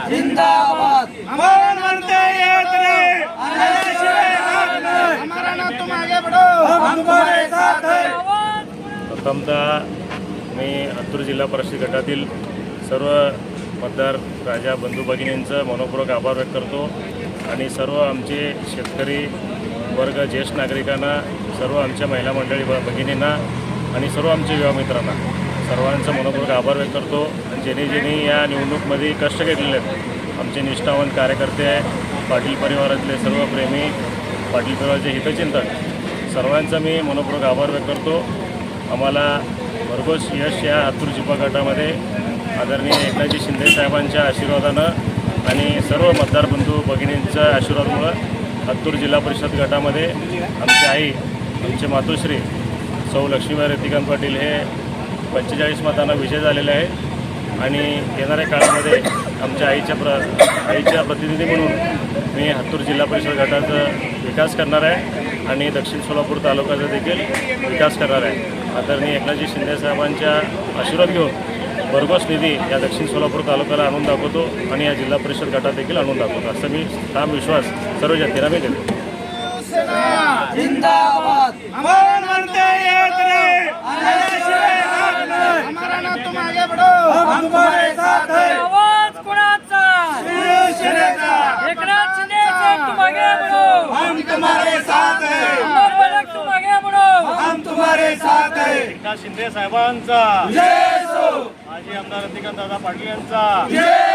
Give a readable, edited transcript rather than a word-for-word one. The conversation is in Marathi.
जिंदाबाद हमारा म्हणते येत रे हमारा ना तुम आगे बढ़ो हम तुम्हारे साथ हैं। प्रथमतः मी हत्तूर जिल्हा परिषद गटातील सर्व मतदार राजा बंधू भगिनींचं मनपूर्वक आभार व्यक्त करतो आणि सर्व आमचे शेतकरी वर्ग ज्येष्ठ नागरिकांना सर्व आमच्या महिला मंडळी भगिनींना आणि सर्व आमच्या युवा मित्रांना सर्वांचा मनपूर्वक आभार व्यक्त करतो। ज्यांनी या निवडणूकमध्ये कष्ट घेतलेले आहेत आमचे निष्ठावंत कार्यकर्ते आहे, पाटील परिवारातले सर्व प्रेमी, पाटील परिवाराचे हितचिंतक सर्वांचा मी मनपूर्वक आभार व्यक्त करतो। आम्हाला भरघोस यश या हत्तूर जिल्हा गटामध्ये आदरणीय एकनाथजी शिंदे साहेबांच्या आशीर्वादानं आणि सर्व मतदार बंधू भगिनींच्या आशीर्वादामुळं हत्तूर जिल्हा परिषद गटामध्ये आमची आई आमचे मातोश्री सौ लक्ष्मीबाई रतिकांत पाटील हे 45 मतांना विजय झालेले आहे आणि येणाऱ्या काळामध्ये आमच्या आईच्या प्रतिनिधी म्हणून मी हत्तूर जिल्हा परिषद गटाचा विकास करणार आहे आणि दक्षिण सोलापूर तालुक्याचा देखील विकास करणार आहे। आदरणीय एकनाथजी शिंदे साहेबांच्या आशीर्वाद घेऊन भरघोस निधी या दक्षिण सोलापूर तालुक्याला आणून दाखवतो आणि या जिल्हा परिषद गटात देखील आणून दाखवतो असं मी ठाम विश्वास सर्व जनतेला मी देतो। जिंदाबाद हमारा म्हणते येत रे हमारा ना तुम आगे बढ़ो हम तुम्हारे साथ हैं। आवाज कोणाचा? एकनाथ शिंदे साहेब तुम आगे बढ़ो, हम तुम्हारे साथ हैं। अमर बलक तुम आगे बढ़ो, हम तुम्हारे साथ हैं। एकनाथ शिंदे साहेबांचा जय हो माजी आमदार रतिकांत दादा पाटील यांचा जय